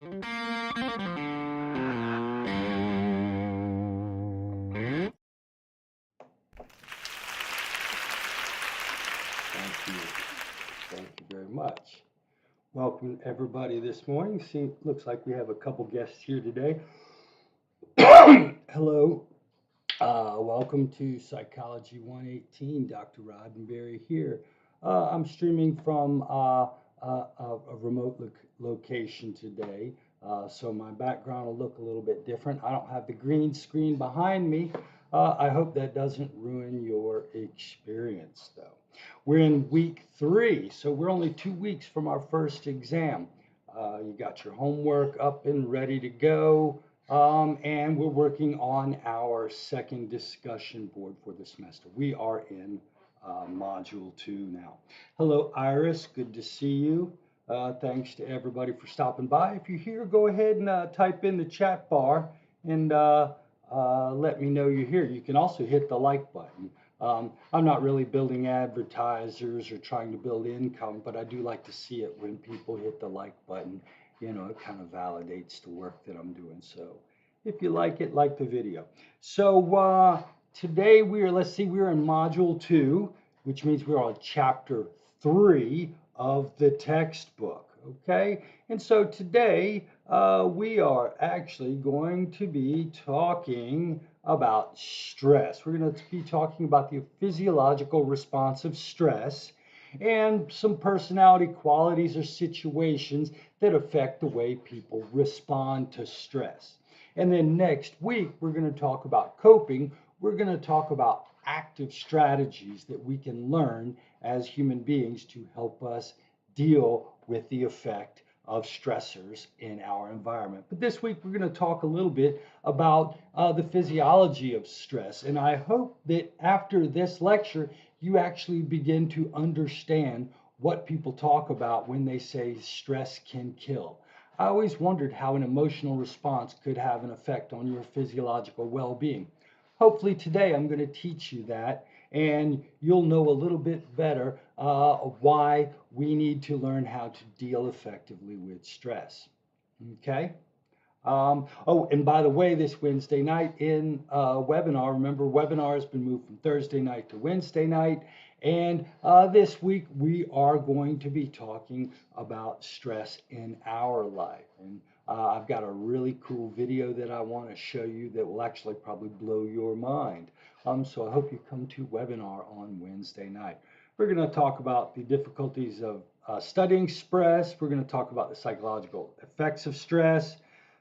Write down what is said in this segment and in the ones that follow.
Thank you. Thank you very much. Welcome everybody this morning. Looks like we have a couple guests here today. Hello. Welcome to Psychology 118. Dr. Roddenberry here. I'm streaming from a remote location today, so my background will look a little bit different. I don't have the green screen behind me. I hope that doesn't ruin your experience, though. We're in week 3, so we're only 2 weeks from our first exam. You got your homework up and ready to go. And we're working on our second discussion board for the semester. We are in module 2 now. Hello, Iris. Good to see you. Thanks to everybody for stopping by. If you're here, go ahead and type in the chat bar and let me know you're here. You can also hit the like button. I'm not really building advertisers or trying to build income, but I do like to see it when people hit the like button. You know, it kind of validates the work that I'm doing. So if you like it, like the video. So today we're in module 2, which means we're on chapter 3 of the textbook. Okay, and so today we are actually going to be talking about stress. We're going to be talking about the physiological response of stress and some personality qualities or situations that affect the way people respond to stress. And then next week, we're going to talk about coping. We're going to talk about active strategies that we can learn as human beings to help us deal with the effect of stressors in our environment. But this week, we're going to talk a little bit about the physiology of stress. And I hope that after this lecture, you actually begin to understand what people talk about when they say stress can kill. I always wondered how an emotional response could have an effect on your physiological well-being. Hopefully today I'm going to teach you that, and you'll know a little bit better why we need to learn how to deal effectively with stress. Okay? Oh, and by the way, this Wednesday night in webinar, remember webinar has been moved from Thursday night to Wednesday night. And this week we are going to be talking about stress in our life. And I've got a really cool video that I want to show you that will actually probably blow your mind. So I hope you come to webinar on Wednesday night. We're going to talk about the difficulties of studying stress. We're going to talk about the psychological effects of stress.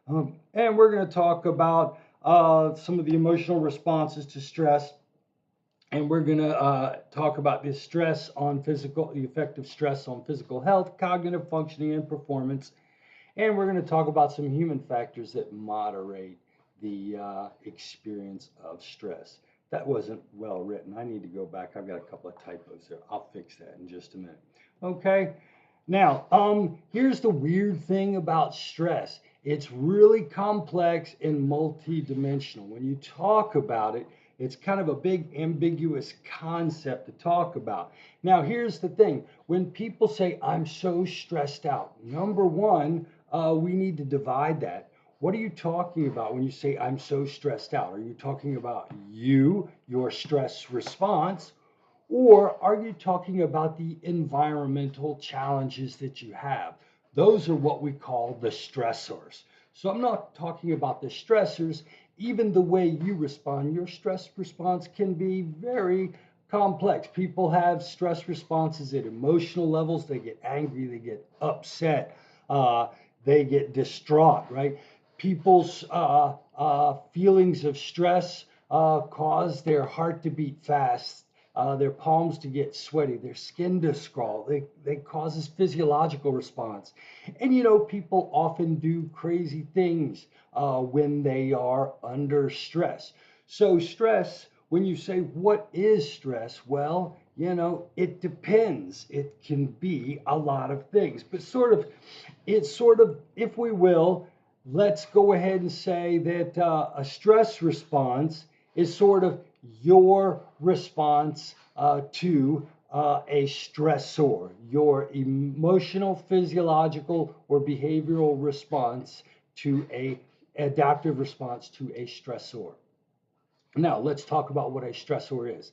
And we're going to talk about some of the emotional responses to stress. And we're going to talk about the effect of stress on physical health, cognitive functioning, and performance. And we're going to talk about some human factors that moderate the experience of stress. That wasn't well written. I need to go back. I've got a couple of typos there. I'll fix that in just a minute. Okay. Now, here's the weird thing about stress. It's really complex and multidimensional. When you talk about it, it's kind of a big ambiguous concept to talk about. Now, here's the thing. When people say, I'm so stressed out, number one, we need to divide that. What are you talking about when you say, I'm so stressed out? Are you talking about your stress response? Or are you talking about the environmental challenges that you have? Those are what we call the stressors. So I'm not talking about the stressors. Even the way you respond, your stress response can be very complex. People have stress responses at emotional levels. They get angry, they get upset, they get distraught, right? People's feelings of stress cause their heart to beat fast, their palms to get sweaty, their skin to scrawl. They causes physiological response. And you know, people often do crazy things when they are under stress. So stress, when you say, what is stress? Well, you know, it depends. It can be a lot of things, but it's sort of, if we will, let's go ahead and say that a stress response is sort of your response to a stressor, your emotional, physiological, or behavioral response to a adaptive response to a stressor. Now, let's talk about what a stressor is.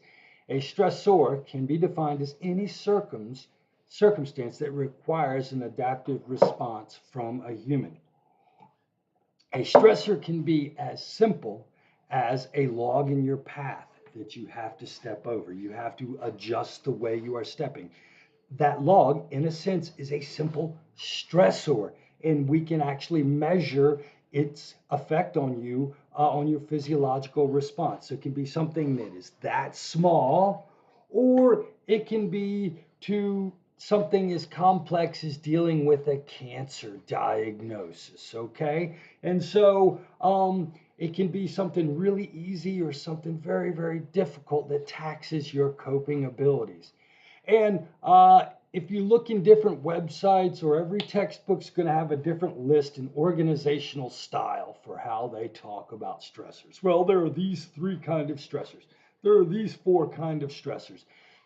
A stressor can be defined as any circumstance that requires an adaptive response from a human. A stressor can be as simple as a log in your path that you have to step over. You have to adjust the way you are stepping. That log, in a sense, is a simple stressor, and we can actually measure its effect on your physiological response. So it can be something that is that small, or it can be to something as complex as dealing with a cancer diagnosis. Okay, and so it can be something really easy or something very, very difficult that taxes your coping abilities. And if you look in different websites, or every textbook's going to have a different list and organizational style for how they talk about stressors. Well, there are these 3 kind of stressors. There are these 4 kind of stressors.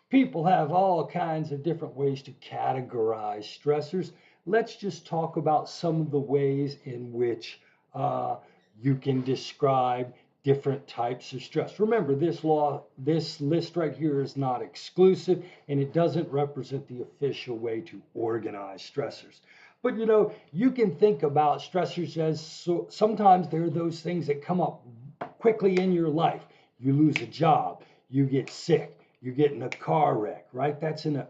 People have all kinds of different ways to categorize stressors. Let's just talk about some of the ways in which you can describe different types of stress. Remember, this list right here is not exclusive, and it doesn't represent the official way to organize stressors. But you can think about stressors as sometimes they're those things that come up quickly in your life. You lose a job, you get sick, you get in a car wreck, right?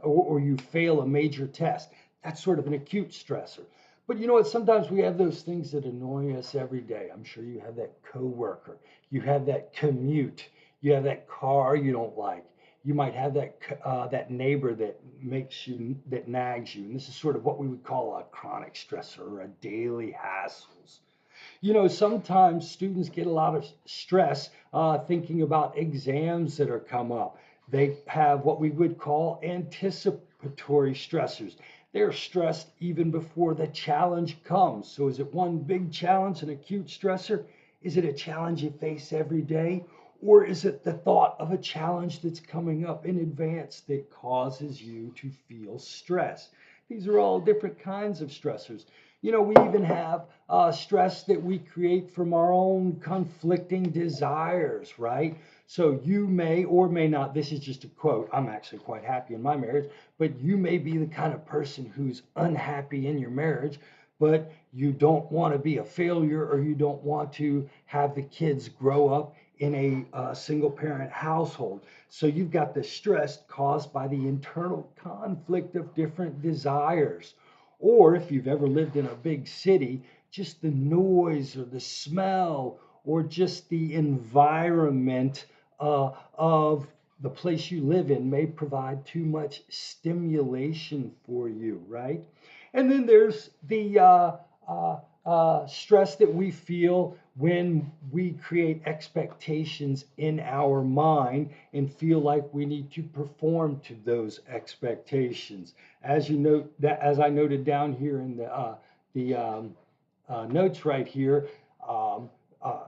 Or you fail a major test. That's sort of an acute stressor. But you know what? Sometimes we have those things that annoy us every day. I'm sure you have that coworker, you have that commute, you have that car you don't like. You might have that neighbor that nags you, and this is sort of what we would call a chronic stressor or a daily hassles. Sometimes students get a lot of stress thinking about exams that are come up. They have what we would call anticipatory stressors. They're stressed even before the challenge comes. So is it one big challenge, an acute stressor? Is it a challenge you face every day? Or is it the thought of a challenge that's coming up in advance that causes you to feel stress? These are all different kinds of stressors. We even have stress that we create from our own conflicting desires, right? So you may or may not, this is just a quote, I'm actually quite happy in my marriage, but you may be the kind of person who's unhappy in your marriage, but you don't want to be a failure, or you don't want to have the kids grow up in a single parent household. So you've got the stress caused by the internal conflict of different desires. Or if you've ever lived in a big city, just the noise or the smell or just the environment of the place you live in may provide too much stimulation for you, right? And then there's the stress that we feel when we create expectations in our mind and feel like we need to perform to those expectations. As I noted down here in the notes right here,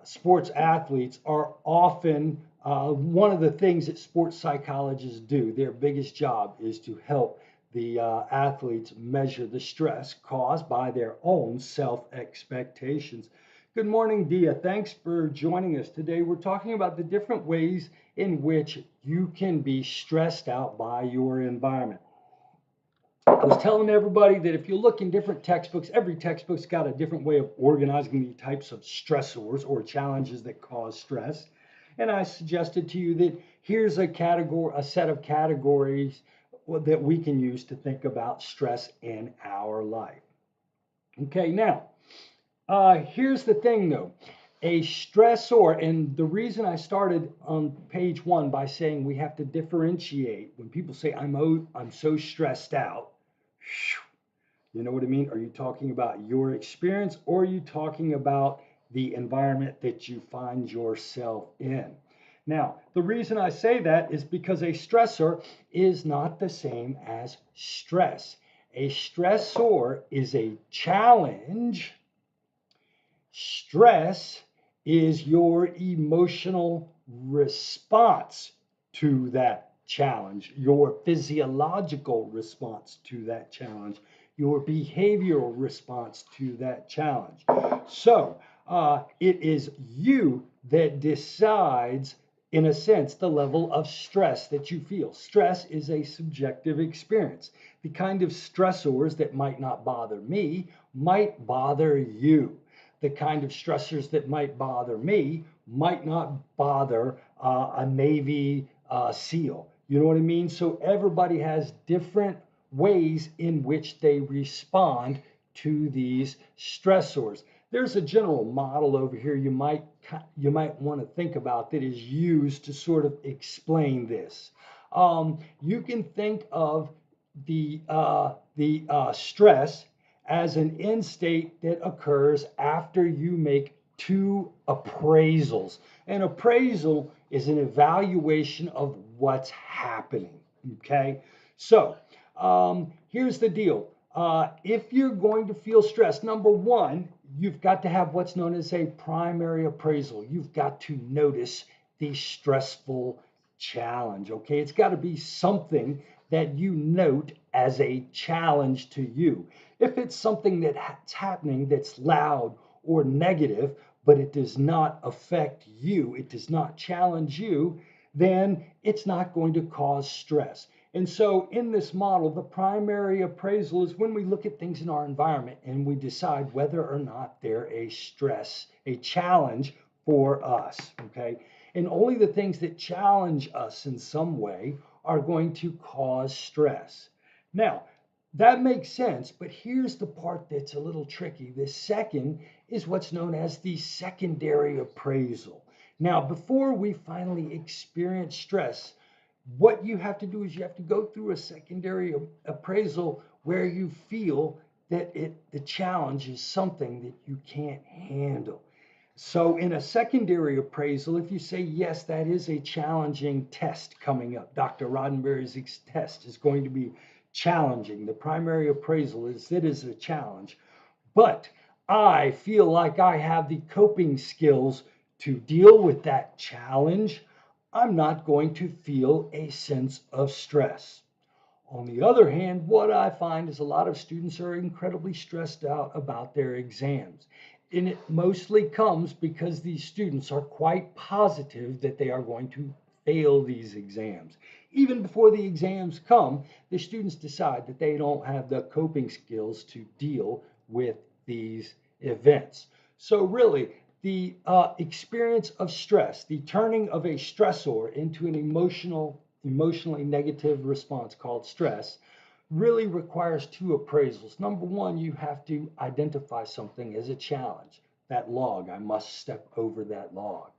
sports athletes are often one of the things that sports psychologists do. Their biggest job is to help the athletes measure the stress caused by their own self-expectations. Good morning, Dia. Thanks for joining us today. We're talking about the different ways in which you can be stressed out by your environment. I was telling everybody that if you look in different textbooks, every textbook's got a different way of organizing the types of stressors or challenges that cause stress. And I suggested to you that here's a set of categories that we can use to think about stress in our life. Okay, now, here's the thing though. A stressor, and the reason I started on page 1 by saying we have to differentiate when people say, I'm so stressed out. You know what I mean? Are you talking about your experience, or are you talking about the environment that you find yourself in? Now, the reason I say that is because a stressor is not the same as stress. A stressor is a challenge. Stress is your emotional response to that challenge, your physiological response to that challenge, your behavioral response to that challenge. So it is you that decides, in a sense, the level of stress that you feel. Stress is a subjective experience. The kind of stressors that might not bother me might bother you. The kind of stressors that might bother me might not bother a Navy SEAL. You know what I mean? So everybody has different ways in which they respond to these stressors. There's a general model over here you might want to think about that is used to sort of explain this. You can think of the stress as an end state that occurs after you make two appraisals. An appraisal is an evaluation of what's happening. Okay, so here's the deal. If you're going to feel stress, number one, you've got to have what's known as a primary appraisal. You've got to notice the stressful challenge. Okay, it's got to be something that you note as a challenge to you. If it's something that's happening that's loud or negative, but it does not affect you, it does not challenge you, then it's not going to cause stress. And so in this model, the primary appraisal is when we look at things in our environment and we decide whether or not they're a stress, a challenge for us, okay? And only the things that challenge us in some way are going to cause stress. Now, that makes sense, but here's the part that's a little tricky. The second is what's known as the secondary appraisal. Now, before we finally experience stress, what you have to do is you have to go through a secondary appraisal where you feel that the challenge is something that you can't handle. So in a secondary appraisal, if you say, yes, that is a challenging test coming up, Dr. Roddenberry's test is going to be challenging. The primary appraisal is it is a challenge, but I feel like I have the coping skills to deal with that challenge. I'm not going to feel a sense of stress. On the other hand, what I find is a lot of students are incredibly stressed out about their exams. And it mostly comes because these students are quite positive that they are going to fail these exams. Even before the exams come, the students decide that they don't have the coping skills to deal with these events. So really, the experience of stress, the turning of a stressor into an emotionally negative response called stress, really requires two appraisals. Number one, you have to identify something as a challenge. That log, I must step over that log.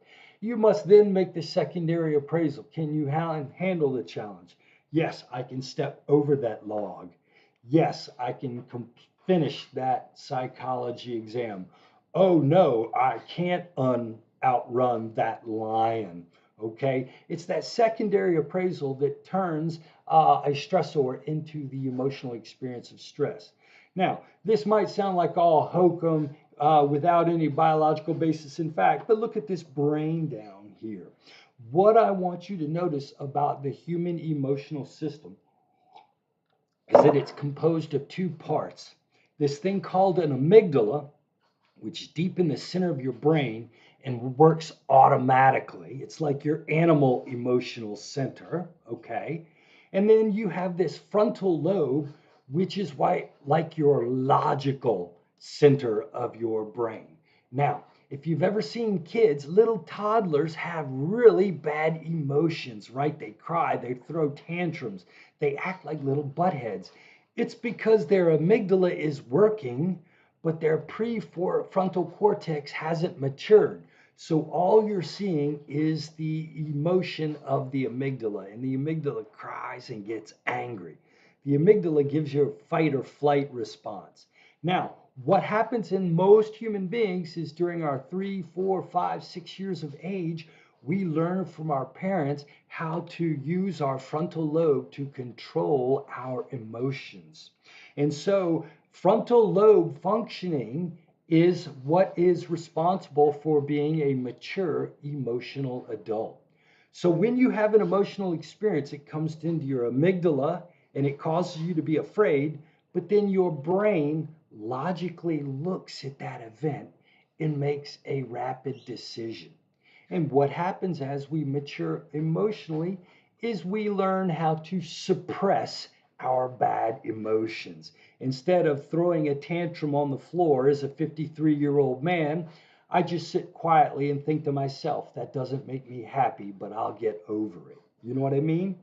You must then make the secondary appraisal. Can you handle the challenge? Yes, I can step over that log. Yes, I can finish that psychology exam. Oh no, I can't outrun that lion. Okay, it's that secondary appraisal that turns a stressor into the emotional experience of stress. Now, this might sound like all hokum without any biological basis in fact, but look at this brain down here. What I want you to notice about the human emotional system is that it's composed of two parts. This thing called an amygdala, which is deep in the center of your brain and works automatically. It's like your animal emotional center, okay? And then you have this frontal lobe, which is like your logical center of your brain. Now, if you've ever seen kids, little toddlers have really bad emotions, right? They cry, they throw tantrums, they act like little buttheads. It's because their amygdala is working, but their prefrontal cortex hasn't matured. So all you're seeing is the emotion of the amygdala, and the amygdala cries and gets angry. The amygdala gives you a fight or flight response. Now, what happens in most human beings is during our 3, 4, 5, 6 years of age, we learn from our parents how to use our frontal lobe to control our emotions. And so frontal lobe functioning is what is responsible for being a mature emotional adult. So when you have an emotional experience, it comes into your amygdala and it causes you to be afraid, but then your brain logically looks at that event and makes a rapid decision. And what happens as we mature emotionally is we learn how to suppress our bad emotions. Instead of throwing a tantrum on the floor as a 53-year-old man, I just sit quietly and think to myself, that doesn't make me happy, but I'll get over it. You know what I mean?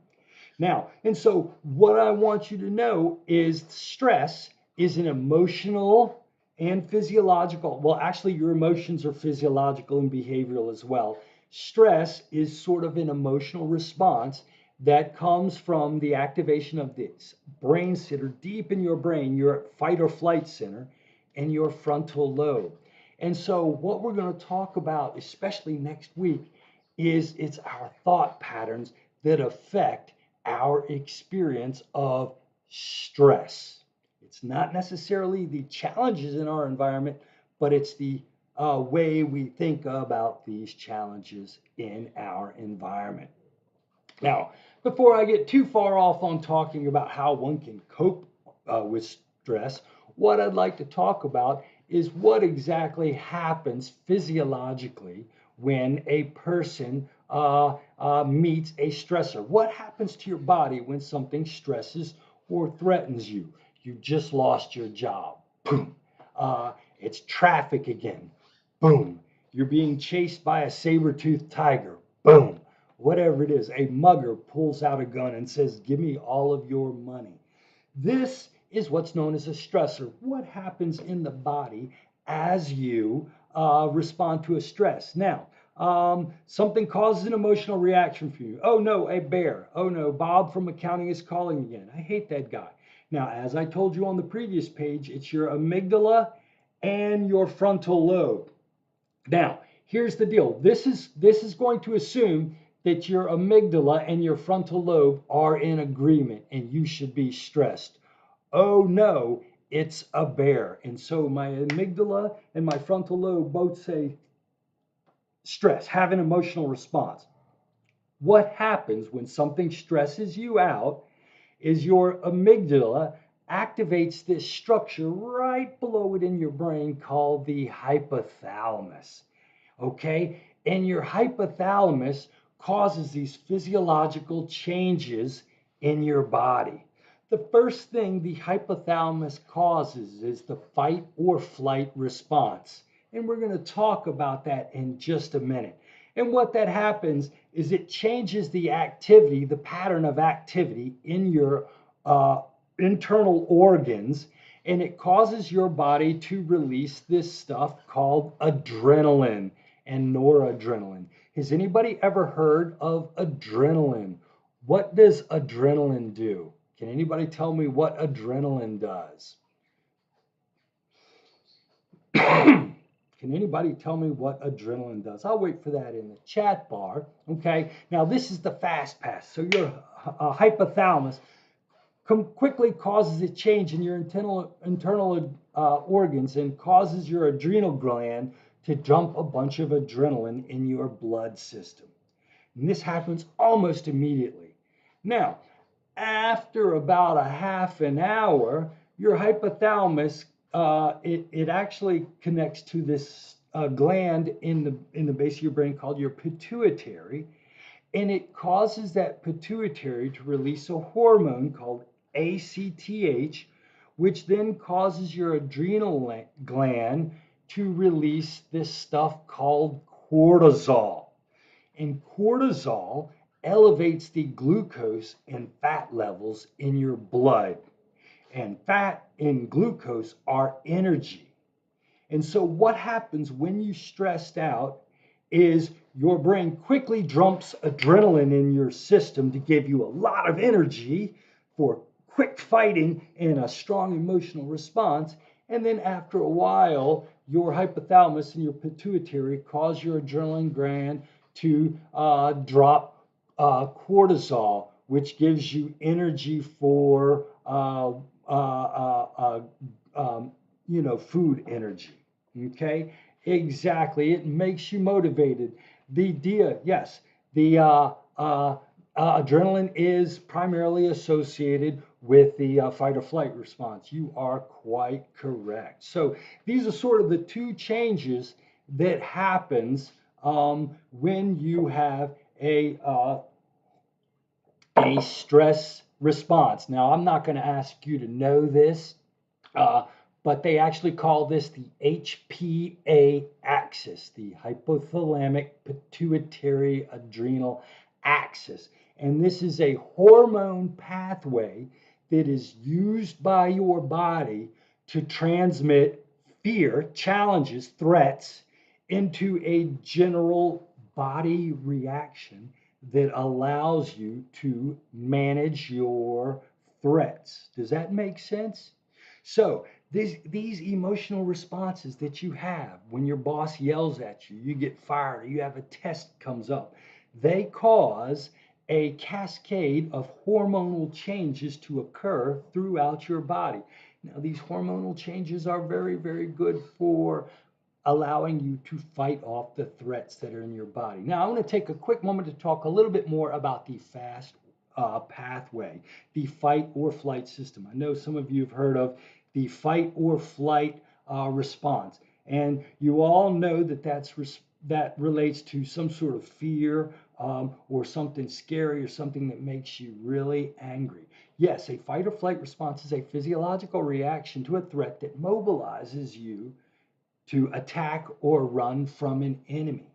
Now, and so what I want you to know is stress is an emotional and physiological, well, actually, your emotions are physiological and behavioral as well. Stress is sort of an emotional response that comes from the activation of this brain center deep in your brain, your fight or flight center, and your frontal lobe. And so, what we're going to talk about, especially next week, is it's our thought patterns that affect our experience of stress. It's not necessarily the challenges in our environment, but it's the way we think about these challenges in our environment. Now, before I get too far off on talking about how one can cope with stress, what I'd like to talk about is what exactly happens physiologically when a person meets a stressor. What happens to your body when something stresses or threatens you? You just lost your job. Boom. It's traffic again. Boom. You're being chased by a saber-toothed tiger. Boom. Whatever it is, a mugger pulls out a gun and says, give me all of your money. This is what's known as a stressor. What happens in the body as you respond to a stress? Now, something causes an emotional reaction for you. Oh no, a bear. Oh no, Bob from accounting is calling again. I hate that guy. Now, as I told you on the previous page, it's your amygdala and your frontal lobe. Now, here's the deal. This is going to assume that your amygdala and your frontal lobe are in agreement and you should be stressed. Oh no, it's a bear. And so my amygdala and my frontal lobe both say stress, have an emotional response. What happens when something stresses you out is your amygdala activates this structure right below it in your brain called the hypothalamus. Okay? And your hypothalamus causes these physiological changes in your body. The first thing the hypothalamus causes is the fight or flight response. And we're going to talk about that in just a minute. And what that happens is it changes the activity, the pattern of activity in your internal organs, and it causes your body to release this stuff called adrenaline and noradrenaline. Has anybody ever heard of adrenaline? What does adrenaline do? Can anybody tell me what adrenaline does? Can anybody tell me what adrenaline does? I'll wait for that in the chat bar. Okay, now this is the fast pass. So your hypothalamus quickly causes a change in your internal organs and causes your adrenal gland to dump a bunch of adrenaline in your blood system. And this happens almost immediately. Now, after about a half an hour, your hypothalamus it actually connects to this gland in the base of your brain called your pituitary, and it causes that pituitary to release a hormone called ACTH, which then causes your adrenal gland to release this stuff called cortisol. And cortisol elevates the glucose and fat levels in your blood. And fat and glucose are energy. And so what happens when you stressed out is your brain quickly dumps adrenaline in your system to give you a lot of energy for quick fighting and a strong emotional response. And then after a while, your hypothalamus and your pituitary cause your adrenaline gland to drop cortisol, which gives you energy for food energy. Okay, exactly. It makes you motivated. Yes, the adrenaline is primarily associated with the fight or flight response. You are quite correct. So these are sort of the two changes that happens when you have a stress response. Now, I'm not going to ask you to know this, uh, but they actually call this the HPA axis, the hypothalamic pituitary adrenal axis. And this is a hormone pathway that is used by your body to transmit fear, challenges, threats into a general body reaction that allows you to manage your threats. Does that make sense? So these emotional responses that you have when your boss yells at you, you get fired, or you have a test comes up, they cause a cascade of hormonal changes to occur throughout your body. Now, these hormonal changes are very, very good for allowing you to fight off the threats that are in your body. Now, I want to take a quick moment to talk a little bit more about the FAST pathway, the fight or flight system. I know some of you have heard of the fight or flight response, and you all know that that relates to some sort of fear or something scary or something that makes you really angry. Yes, a fight or flight response is a physiological reaction to a threat that mobilizes you to attack or run from an enemy.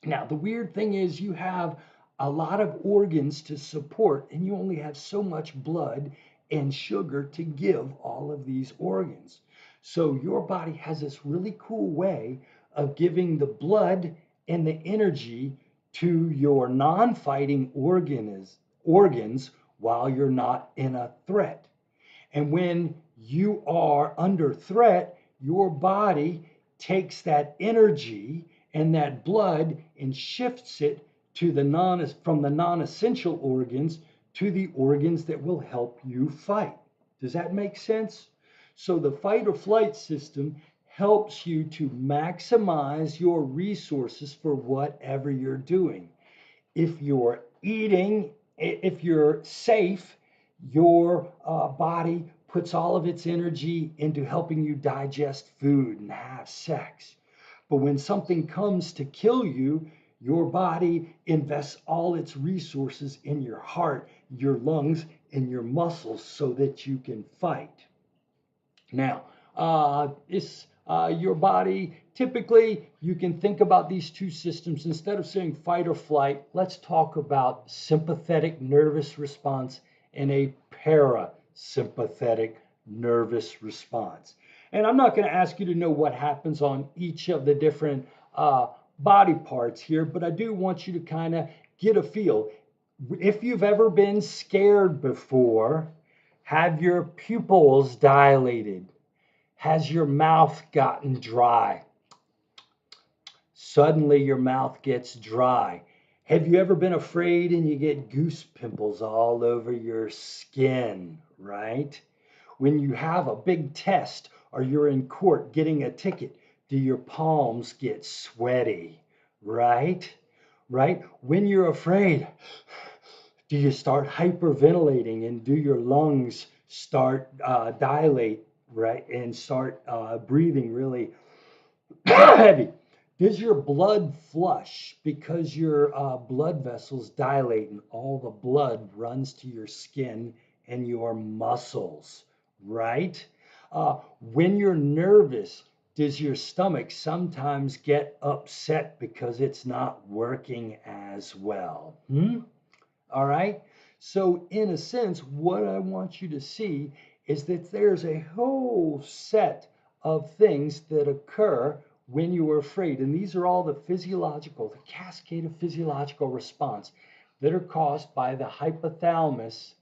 Now, the weird thing is you have a lot of organs to support, and you only have so much blood and sugar to give all of these organs. So your body has this really cool way of giving the blood and the energy to your non-fighting organs while you're not in a threat. And when you are under threat, your body takes that energy and that blood and shifts it to from the non-essential organs to the organs that will help you fight. Does that make sense? So the fight or flight system helps you to maximize your resources for whatever you're doing. If you're eating, if you're safe, your body puts all of its energy into helping you digest food and have sex. But when something comes to kill you, your body invests all its resources in your heart, your lungs, and your muscles so that you can fight. Now, your body, typically you can think about these two systems. Instead of saying fight or flight, let's talk about sympathetic nervous response and a parasympathetic nervous response. And I'm not going to ask you to know what happens on each of the different body parts here, but I do want you to kind of get a feel. If you've ever been scared before, have your pupils dilated? Has your mouth gotten dry? Suddenly your mouth gets dry. Have you ever been afraid and you get goose pimples all over your skin, right? When you have a big test or you're in court getting a ticket, do your palms get sweaty, right? Right? When you're afraid, do you start hyperventilating and do your lungs start dilate, right? And start breathing really heavy? Does your blood flush because your blood vessels dilate and all the blood runs to your skin and your muscles, right? When you're nervous, does your stomach sometimes get upset because it's not working as well? All right. So, in a sense, what I want you to see is that there's a whole set of things that occur when you are afraid. And these are all the cascade of physiological response that are caused by the hypothalamus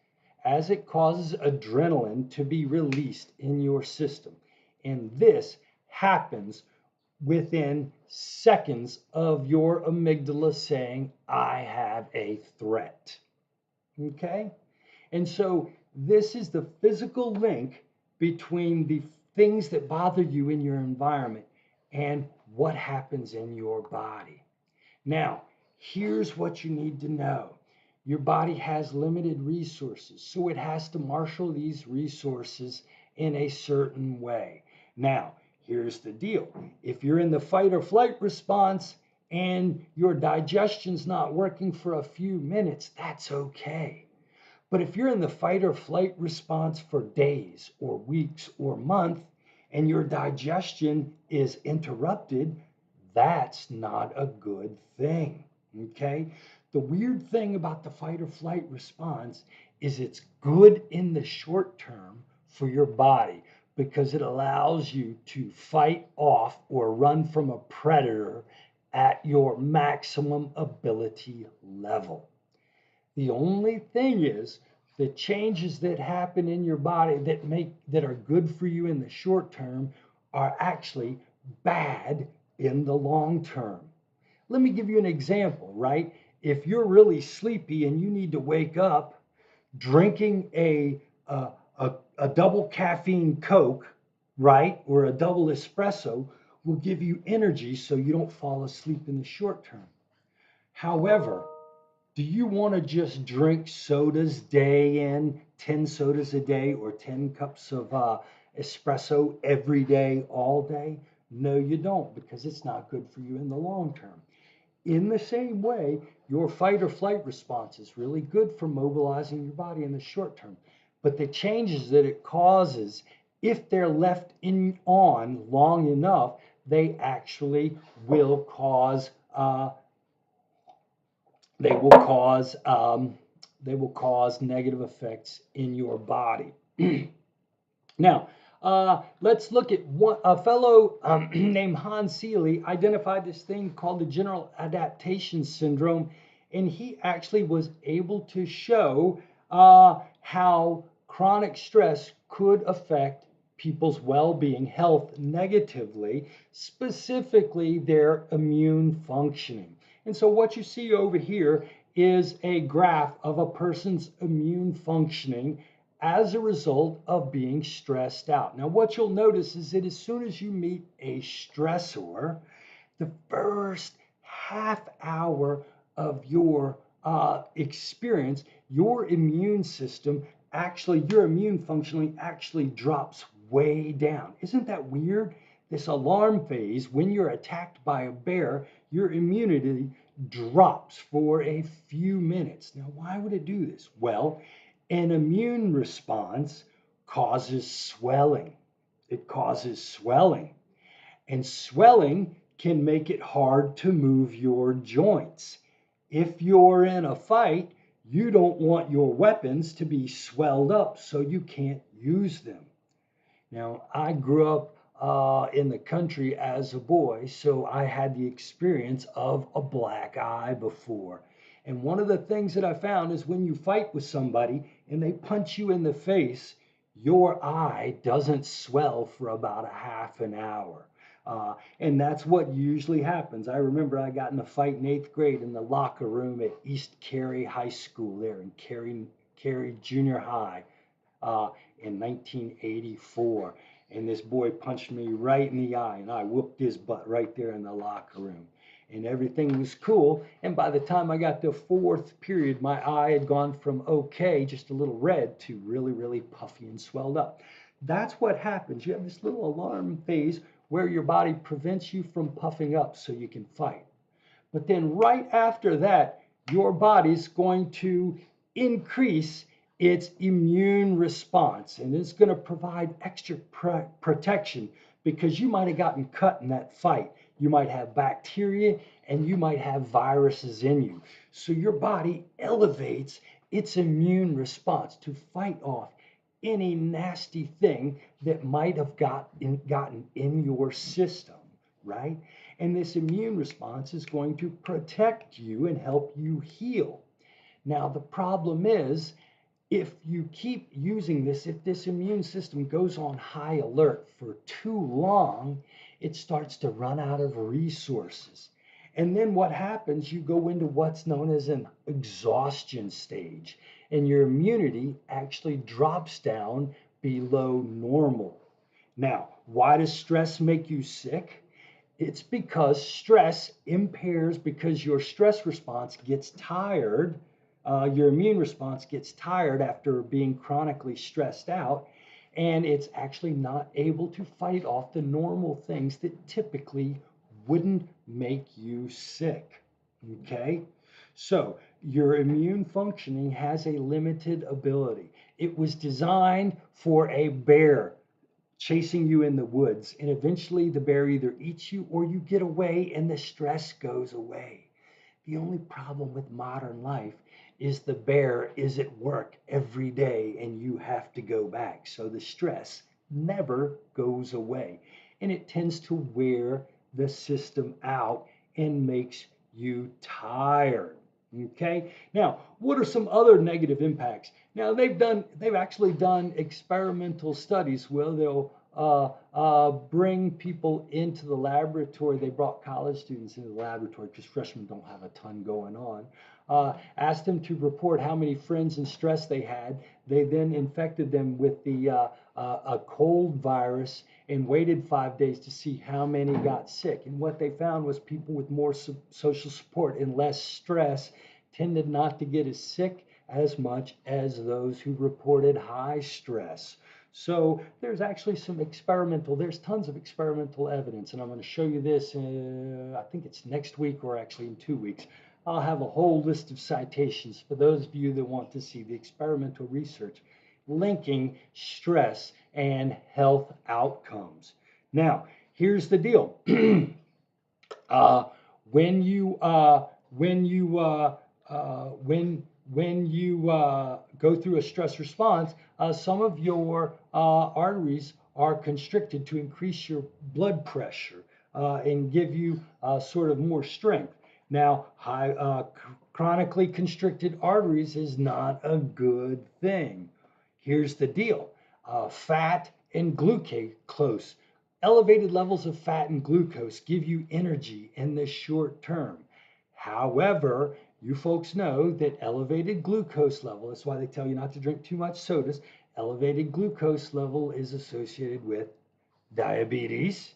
as it causes adrenaline to be released in your system. And this happens within seconds of your amygdala saying, I have a threat. Okay? And so this is the physical link between the things that bother you in your environment and what happens in your body. Now, Here's what you need to know. Your body has limited resources, so it has to marshal these resources in a certain way. Now, here's the deal. If you're in the fight or flight response and your digestion's not working for a few minutes, that's okay. But if you're in the fight or flight response for days or weeks or months and your digestion is interrupted, that's not a good thing. Okay? The weird thing about the fight or flight response is it's good in the short term for your body because it allows you to fight off or run from a predator at your maximum ability level. The only thing is the changes that happen in your body that are good for you in the short term are actually bad in the long term. Let me give you an example, right? If you're really sleepy and you need to wake up, drinking a double caffeine Coke, right, or a double espresso will give you energy so you don't fall asleep in the short term. However, do you want to just drink sodas day in, 10 sodas a day or 10 cups of espresso every day, all day? No, you don't, because it's not good for you in the long term. In the same way, your fight or flight response is really good for mobilizing your body in the short term. But the changes that it causes, if they're left on long enough, they actually will cause they will cause negative effects in your body. Now, let's look at a fellow named Hans Selye identified this thing called the general adaptation syndrome, and he actually was able to show how chronic stress could affect people's well-being, health negatively, specifically their immune functioning. And so what you see over here is a graph of a person's immune functioning as a result of being stressed out. Now, what you'll notice is that as soon as you meet a stressor, the first half hour of your experience, your immune system your immune functioning actually drops way down. Isn't that weird? This alarm phase, when you're attacked by a bear, your immunity drops for a few minutes. Now, why would it do this? Well, an immune response causes swelling. It causes swelling. And swelling can make it hard to move your joints. If you're in a fight, you don't want your weapons to be swelled up so you can't use them. Now, I grew up in the country as a boy, so I had the experience of a black eye before. And one of the things that I found is when you fight with somebody and they punch you in the face, your eye doesn't swell for about a half an hour. And that's what usually happens. I remember I got in a fight in 8th grade in the locker room at East Cary High School there in Cary Junior High in 1984. And this boy punched me right in the eye, and I whooped his butt right there in the locker room. And everything was cool. And by the time I got to 4th period, my eye had gone from okay, just a little red, to really, really puffy and swelled up. That's what happens. You have this little alarm phase where your body prevents you from puffing up so you can fight. But then right after that, your body's going to increase its immune response, and it's going to provide extra protection because you might have gotten cut in that fight. You might have bacteria and you might have viruses in you. So your body elevates its immune response to fight off any nasty thing that might have gotten in your system, right? And this immune response is going to protect you and help you heal. Now, the problem is, if you keep using this, if this immune system goes on high alert for too long, it starts to run out of resources. And then what happens, you go into what's known as an exhaustion stage, and your immunity actually drops down below normal. Now, why does stress make you sick? It's because stress impairs, because your stress response gets tired, your immune response gets tired after being chronically stressed out, and it's actually not able to fight off the normal things that typically wouldn't make you sick. Okay? So, your immune functioning has a limited ability. It was designed for a bear chasing you in the woods, and eventually the bear either eats you or you get away and the stress goes away. The only problem with modern life is the bear is at work every day and you have to go back. So the stress never goes away, and it tends to wear the system out and makes you tired. Okay. Now, what are some other negative impacts? Now, they've actually done experimental studies where they'll bring people into the laboratory. They brought college students into the laboratory because freshmen don't have a ton going on. Asked them to report how many friends and stress they had. They then infected them with a cold virus and waited 5 days to see how many got sick. And what they found was people with more social support and less stress tended not to get as sick as much as those who reported high stress. So there's actually there's tons of experimental evidence, and I'm going to show you this, I think it's next week or actually in 2 weeks. I'll have a whole list of citations for those of you that want to see the experimental research linking stress and health outcomes. Now, here's the deal. uh, when you go through a stress response, some of your arteries are constricted to increase your blood pressure and give you sort of more strength. Now, chronically constricted arteries is not a good thing. Here's the deal. Fat and glucose. Elevated levels of fat and glucose give you energy in the short term. However, you folks know that elevated glucose level, that's why they tell you not to drink too much sodas, elevated glucose level is associated with diabetes.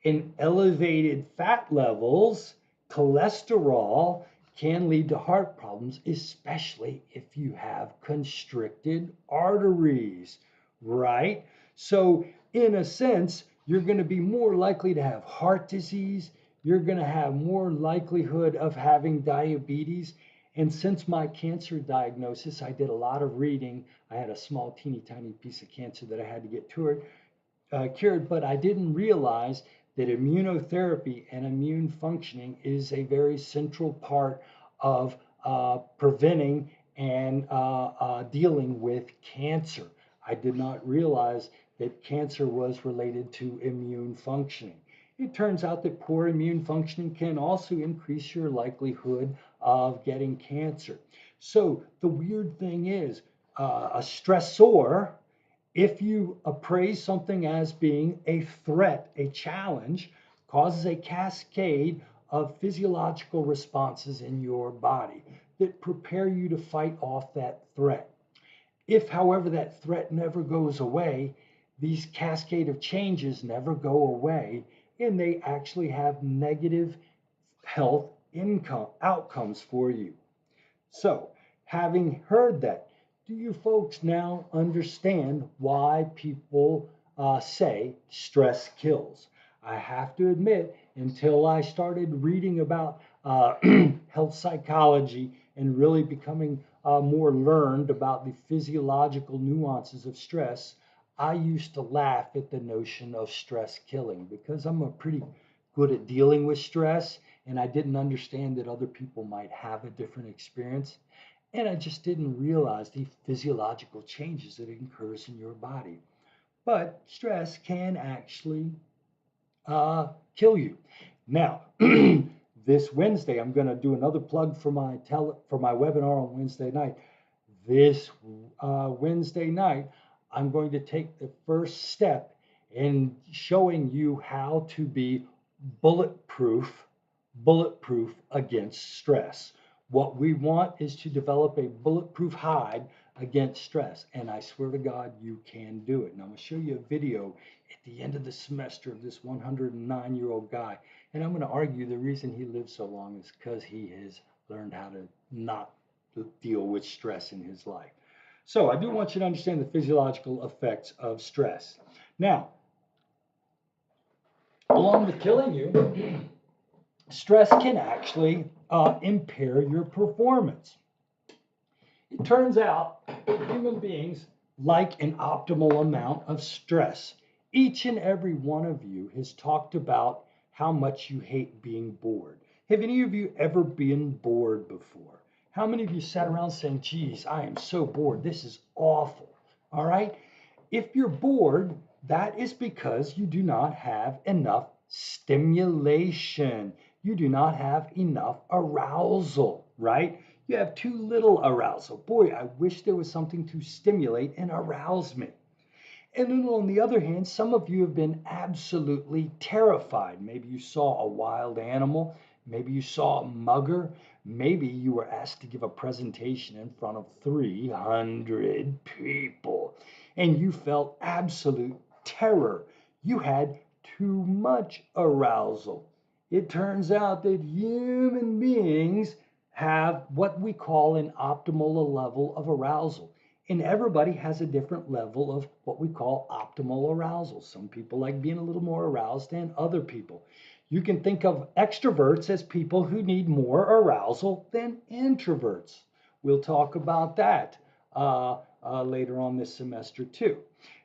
And elevated fat levels, cholesterol, can lead to heart problems, especially if you have constricted arteries, right? So, in a sense, you're going to be more likely to have heart disease. You're going to have more likelihood of having diabetes. And since my cancer diagnosis, I did a lot of reading. I had a small, teeny tiny piece of cancer that I had to get cured, but I didn't realize that immunotherapy and immune functioning is a very central part of preventing and dealing with cancer. I did not realize that cancer was related to immune functioning. It turns out that poor immune functioning can also increase your likelihood of getting cancer. So the weird thing is, a stressor, if you appraise something as being a threat, a challenge, causes a cascade of physiological responses in your body that prepare you to fight off that threat. If, however, that threat never goes away, these cascade of changes never go away, and they actually have negative health outcomes for you. So, having heard that, do you folks now understand why people say stress kills? I have to admit, until I started reading about health psychology and really becoming more learned about the physiological nuances of stress, I used to laugh at the notion of stress killing because I'm pretty good at dealing with stress, and I didn't understand that other people might have a different experience. And I just didn't realize the physiological changes that occurs in your body. But stress can actually kill you. Now, this Wednesday, I'm going to do another plug for my webinar on Wednesday night. This Wednesday night, I'm going to take the first step in showing you how to be bulletproof against stress. What we want is to develop a bulletproof hide against stress. And I swear to God, you can do it. And I'm going to show you a video at the end of the semester of this 109-year-old guy. And I'm going to argue the reason he lived so long is because he has learned how to not deal with stress in his life. So I do want you to understand the physiological effects of stress. Now, along with killing you, stress can actually impair your performance. It turns out human beings like an optimal amount of stress. Each and every one of you has talked about how much you hate being bored. Have any of you ever been bored before? How many of you sat around saying, geez, I am so bored. This is awful. All right. If you're bored, that is because you do not have enough stimulation. You do not have enough arousal, right? You have too little arousal. Boy, I wish there was something to stimulate and arouse me. And then on the other hand, some of you have been absolutely terrified. Maybe you saw a wild animal. Maybe you saw a mugger. Maybe you were asked to give a presentation in front of 300 people and you felt absolute terror. You had too much arousal. It turns out that human beings have what we call an optimal level of arousal. And everybody has a different level of what we call optimal arousal. Some people like being a little more aroused than other people. You can think of extroverts as people who need more arousal than introverts. We'll talk about that later on this semester too.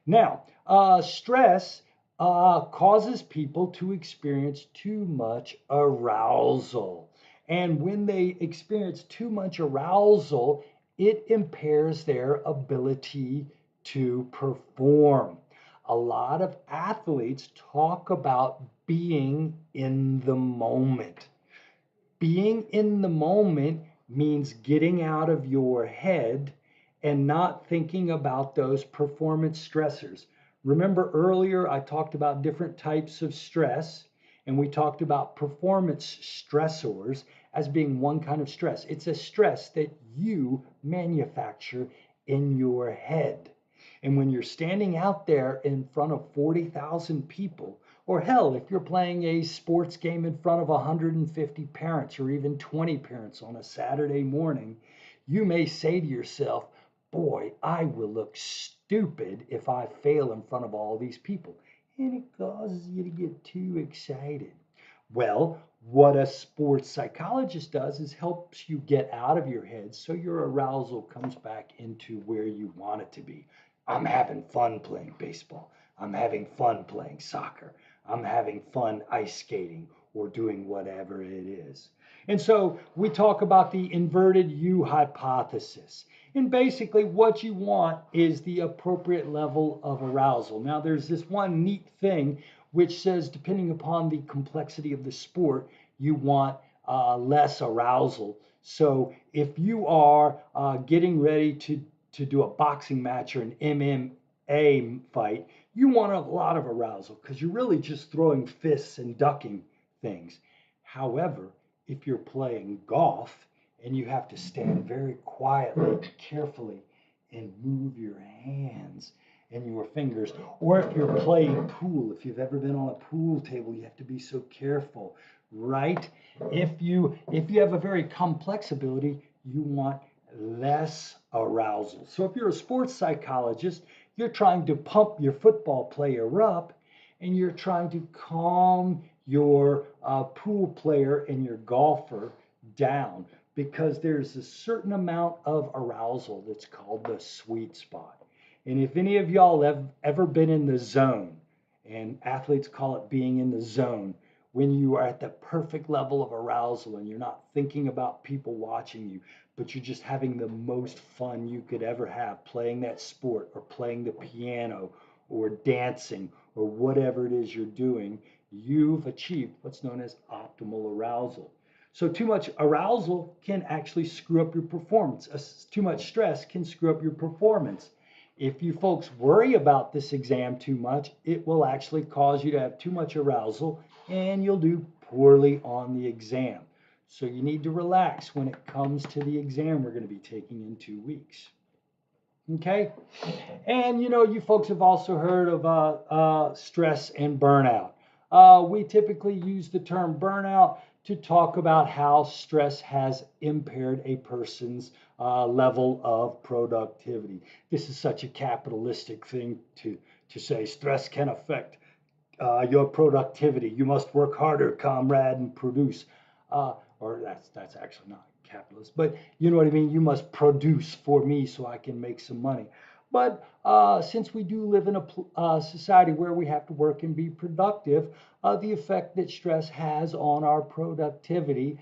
Now, stress causes people to experience too much arousal. And when they experience too much arousal, it impairs their ability to perform. A lot of athletes talk about being in the moment. Being in the moment means getting out of your head and not thinking about those performance stressors. Remember earlier I talked about different types of stress, and we talked about performance stressors as being one kind of stress. It's a stress that you manufacture in your head. And when you're standing out there in front of 40,000 people, or hell, if you're playing a sports game in front of 150 parents or even 20 parents on a Saturday morning, you may say to yourself, boy, I will look stupid if I fail in front of all these people. And it causes you to get too excited. Well, what a sports psychologist does is helps you get out of your head so your arousal comes back into where you want it to be. I'm having fun playing baseball. I'm having fun playing soccer. I'm having fun ice skating or doing whatever it is. And so we talk about the inverted U hypothesis. And basically what you want is the appropriate level of arousal. Now there's this one neat thing which says depending upon the complexity of the sport, you want less arousal. So if you are getting ready to do a boxing match or an MMA fight, you want a lot of arousal because you're really just throwing fists and ducking things. However, if you're playing golf and you have to stand very quietly, carefully, and move your hands and your fingers, or if you're playing pool, if you've ever been on a pool table, you have to be so careful, right? If you have a very complex ability, you want less arousal. So if you're a sports psychologist, you're trying to pump your football player up and you're trying to calm your pool player and your golfer down because there's a certain amount of arousal that's called the sweet spot. And if any of y'all have ever been in the zone, and athletes call it being in the zone, when you are at the perfect level of arousal and you're not thinking about people watching you, but you're just having the most fun you could ever have playing that sport or playing the piano or dancing or whatever it is you're doing, you've achieved what's known as optimal arousal. So too much arousal can actually screw up your performance. Too much stress can screw up your performance. If you folks worry about this exam too much, it will actually cause you to have too much arousal and you'll do poorly on the exam. So you need to relax when it comes to the exam we're going to be taking in 2 weeks. Okay. And you know, you folks have also heard of stress and burnout. We typically use the term burnout to talk about how stress has impaired a person's level of productivity. This is such a capitalistic thing to say. Stress can affect your productivity. You must work harder, comrade, and produce. Or that's actually not capitalist, but you know what I mean. You must produce for me so I can make some money. But since we do live in a society where we have to work and be productive, the effect that stress has on our productivity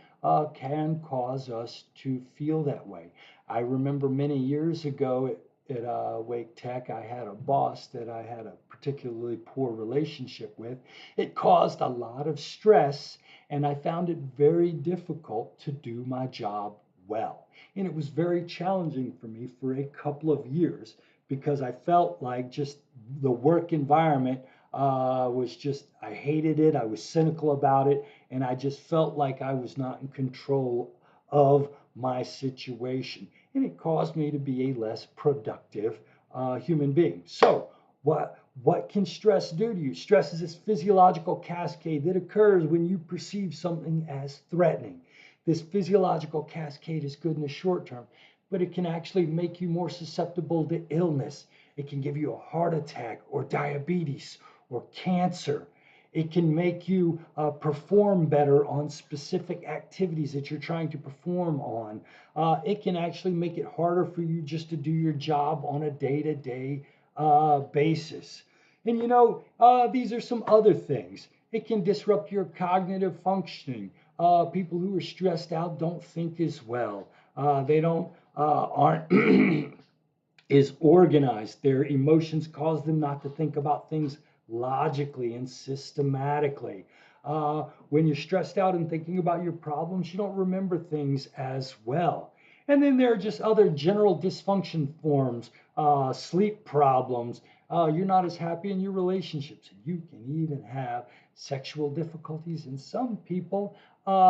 can cause us to feel that way. I remember many years ago at Wake Tech, I had a boss that I had a particularly poor relationship with. It caused a lot of stress, and I found it very difficult to do my job well. And it was very challenging for me for a couple of years because I felt like just the work environment was just, I hated it. I was cynical about it. And I just felt like I was not in control of my situation. And it caused me to be a less productive human being. So, what can stress do to you? Stress is this physiological cascade that occurs when you perceive something as threatening. This physiological cascade is good in the short term, but it can actually make you more susceptible to illness. It can give you a heart attack or diabetes or cancer. It can make you perform better on specific activities that you're trying to perform on. It can actually make it harder for you just to do your job on a day to day basis. And you know, these are some other things. It can disrupt your cognitive functioning. People who are stressed out don't think as well. They don't aren't is organized. Their emotions cause them not to think about things logically and systematically. When you're stressed out and thinking about your problems, you don't remember things as well. And then there are just other general dysfunction forms, sleep problems. You're not as happy in your relationships. You can even have sexual difficulties. And some people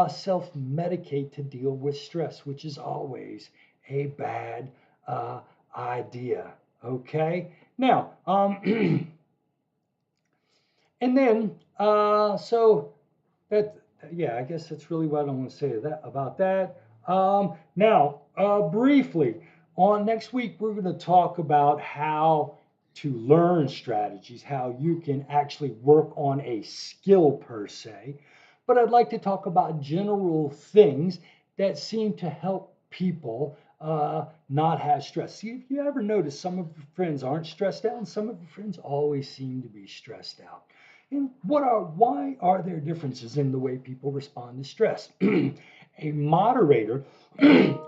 self medicate to deal with stress, which is always a bad idea. Okay. Now, and then, so that, yeah, I guess that's really what I want to say about that. Now, briefly, on next week, we're going to talk about how to learn strategies, how you can actually work on a skill per se. But I'd like to talk about general things that seem to help people not have stress. See, if you ever notice some of your friends aren't stressed out, and some of your friends always seem to be stressed out. And why are there differences in the way people respond to stress? A moderator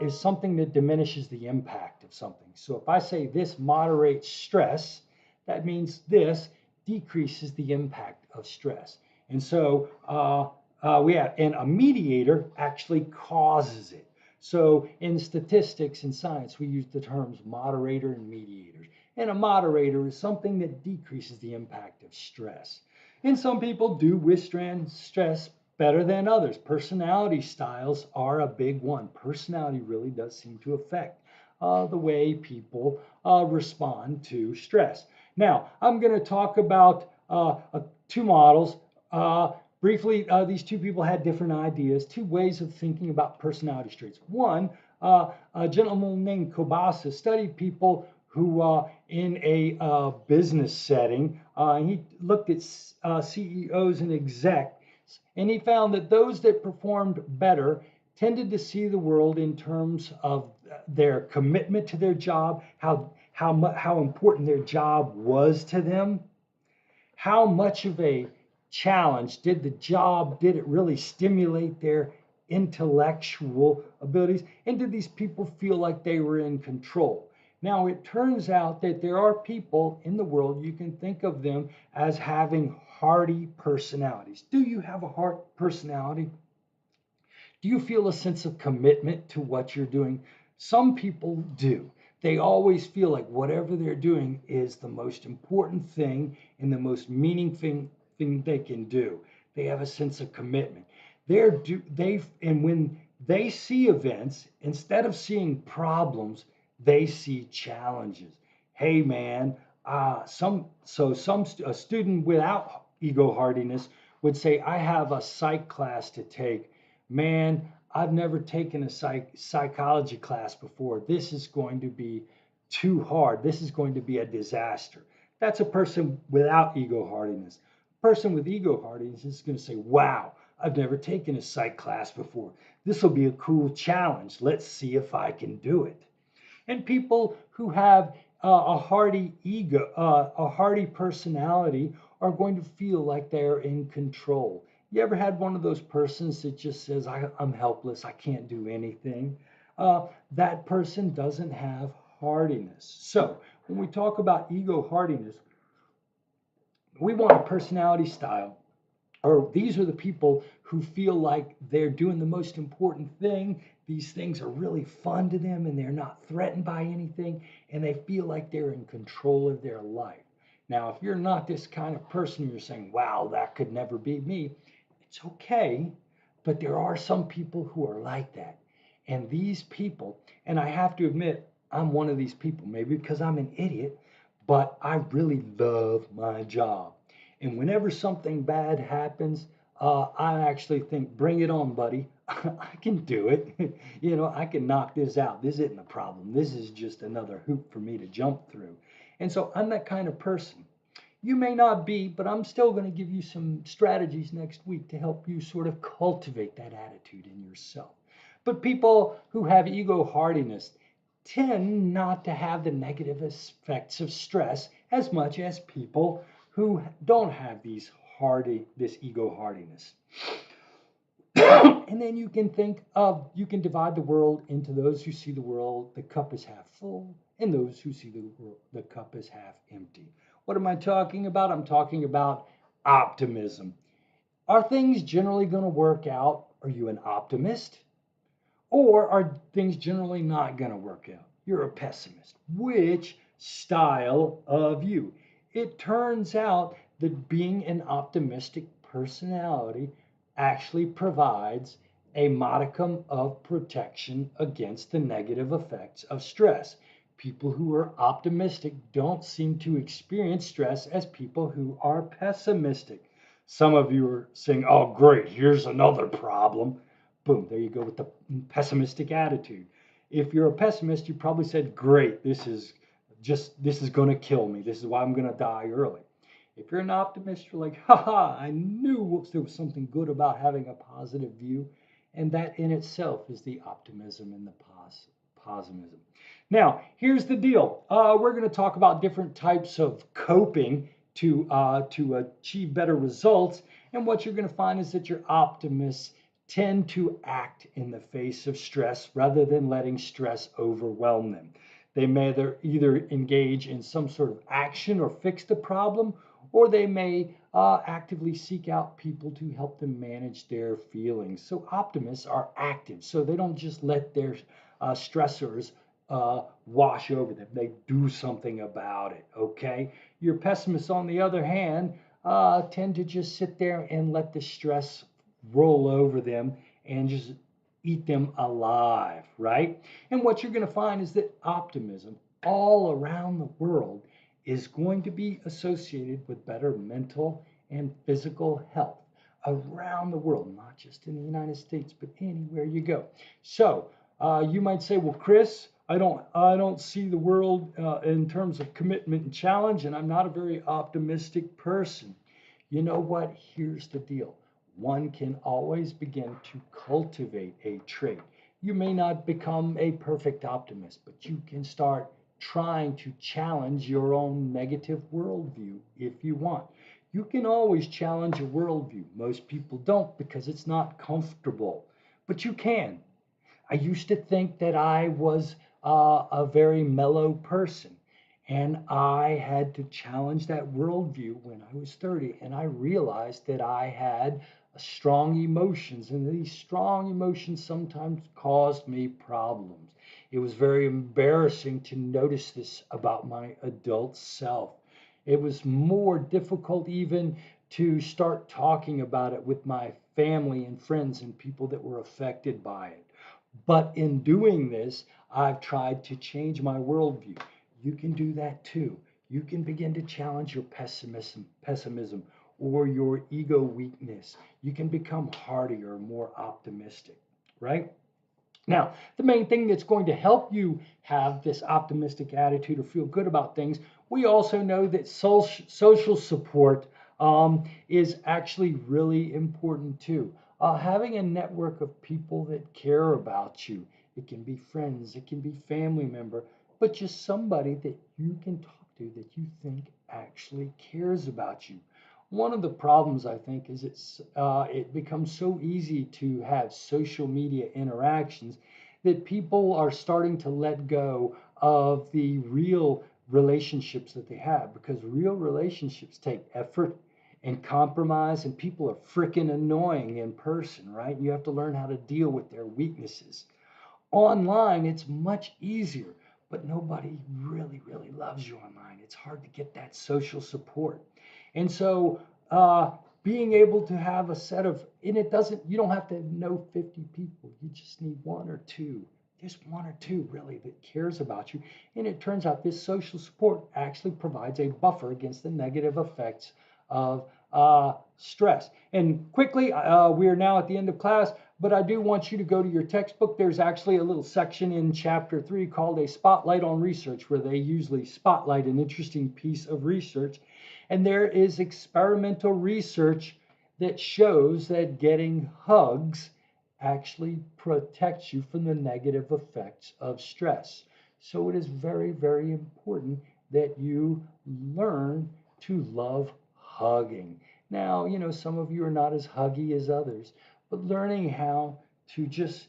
is something that diminishes the impact of something. So if I say this moderates stress, that means this decreases the impact of stress. And so and a mediator actually causes it. So in statistics and science, we use the terms moderator and mediators. And a moderator is something that decreases the impact of stress. And some people do withstand stress better than others. Personality styles are a big one. Personality really does seem to affect the way people respond to stress. Now, I'm going to talk about two models. Briefly, these two people had different ideas, two ways of thinking about personality traits. One, a gentleman named Kobasa studied people who, in a business setting, he looked at CEOs and execs, and he found that those that performed better tended to see the world in terms of their commitment to their job, how important their job was to them, how much of a challenge did the job, did it really stimulate their intellectual abilities, and did these people feel like they were in control? Now, it turns out that there are people in the world, you can think of them as having hearty personalities. Do you have a heart personality? Do you feel a sense of commitment to what you're doing? Some people do. They always feel like whatever they're doing is the most important thing and the most meaningful thing they can do. They have a sense of commitment. And when they see events, instead of seeing problems, They see challenges. Hey, man, a student without ego hardiness would say, I have a psych class to take. Man, I've never taken a psychology class before. This is going to be too hard. This is going to be a disaster. That's a person without ego hardiness. A person with ego hardiness is going to say, wow, I've never taken a psych class before. This will be a cool challenge. Let's see if I can do it. And people who have a hardy ego, a hardy personality, are going to feel like they're in control. You ever had one of those persons that just says, I'm helpless, I can't do anything? That person doesn't have hardiness. So when we talk about ego hardiness, we want a personality style, or these are the people who feel like they're doing the most important thing. These things are really fun to them and they're not threatened by anything, and they feel like they're in control of their life. Now, if you're not this kind of person, you're saying, wow, that could never be me. It's okay, but there are some people who are like that. And these people, and I have to admit, I'm one of these people, maybe because I'm an idiot, but I really love my job. And whenever something bad happens, I actually think, bring it on, buddy. I can do it. I can knock this out. This isn't a problem. This is just another hoop for me to jump through. And so I'm that kind of person. You may not be, but I'm still going to give you some strategies next week to help you sort of cultivate that attitude in yourself. But people who have ego hardiness tend not to have the negative effects of stress as much as people who don't have this ego hardiness. And then you can divide the world into those who see the world, the cup is half full, and those who see the cup is half empty. What am I talking about? I'm talking about optimism. Are things generally going to work out? Are you an optimist? Or are things generally not going to work out? You're a pessimist. Which style of you? It turns out that being an optimistic personality actually provides a modicum of protection against the negative effects of stress. People who are optimistic don't seem to experience stress as people who are pessimistic. Some of you are saying, oh, great, here's another problem. Boom, there you go with the pessimistic attitude. If you're a pessimist, you probably said, great, this is going to kill me. This is why I'm going to die early. If you're an optimist, you're like, haha, I knew there was something good about having a positive view. And that in itself is the optimism and the positivism. Now, here's the deal. We're going to talk about different types of coping to achieve better results. And what you're going to find is that your optimists tend to act in the face of stress rather than letting stress overwhelm them. They may either engage in some sort of action or fix the problem, or they may actively seek out people to help them manage their feelings. So optimists are active, so they don't just let their stressors wash over them. They do something about it, okay? Your pessimists, on the other hand, tend to just sit there and let the stress roll over them and just eat them alive, right? And what you're going to find is that optimism all around the world is going to be associated with better mental and physical health around the world, not just in the United States, but anywhere you go. So you might say, well, Chris, I don't see the world in terms of commitment and challenge, and I'm not a very optimistic person. You know what? Here's the deal. One can always begin to cultivate a trait. You may not become a perfect optimist, but you can start trying to challenge your own negative worldview if you want. You can always challenge a worldview. Most people don't because it's not comfortable, but you can. I used to think that I was a very mellow person, and I had to challenge that worldview when I was 30, and I realized that I had strong emotions, and these strong emotions sometimes caused me problems. It was very embarrassing to notice this about my adult self. It was more difficult even to start talking about it with my family and friends and people that were affected by it. But in doing this, I've tried to change my worldview. You can do that too. You can begin to challenge your pessimism or your ego weakness. You can become hardier, more optimistic, right? Now, the main thing that's going to help you have this optimistic attitude or feel good about things, we also know that social support is actually really important too. Having a network of people that care about you, it can be friends, it can be family member, but just somebody that you can talk to that you think actually cares about you. One of the problems I think is it becomes so easy to have social media interactions that people are starting to let go of the real relationships that they have, because real relationships take effort and compromise, and people are freaking annoying in person, right? You have to learn how to deal with their weaknesses. Online, it's much easier, but nobody really loves you online. It's hard to get that social support. And so, being able to have a set of, and it doesn't, you don't have to know 50 people. You just need one or two, just one or two really that cares about you. And it turns out this social support actually provides a buffer against the negative effects of stress. And quickly, we are now at the end of class, but I do want you to go to your textbook. There's actually a little section in chapter 3 called a spotlight on research, where they usually spotlight an interesting piece of research. And there is experimental research that shows that getting hugs actually protects you from the negative effects of stress. So it is very important that you learn to love hugging. Now, some of you are not as huggy as others, but learning how to just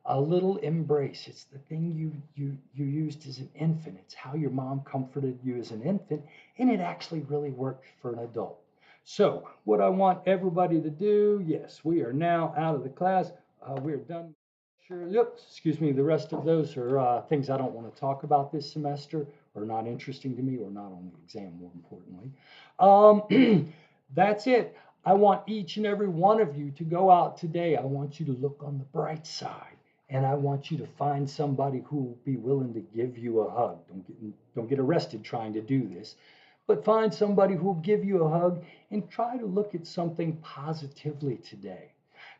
a little embrace. It's the thing you used as an infant. It's how your mom comforted you as an infant, and it actually really works for an adult. So, what I want everybody to do, yes, we are now out of the class. We're done. Sure. Yep. Excuse me. The rest of those are things I don't want to talk about this semester, or not interesting to me, or not on the exam, more importantly. That's it. I want each and every one of you to go out today. I want you to look on the bright side, and I want you to find somebody who will be willing to give you a hug. Don't get arrested trying to do this, but find somebody who will give you a hug and try to look at something positively today,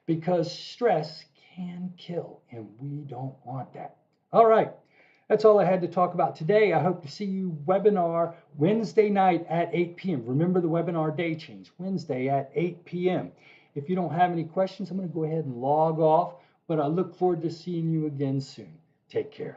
because stress can kill, and we don't want that. All right. That's all I had to talk about today. I hope to see you webinar Wednesday night at 8 p.m. Remember the webinar day change, Wednesday at 8 p.m. If you don't have any questions, I'm going to go ahead and log off, but I look forward to seeing you again soon. Take care.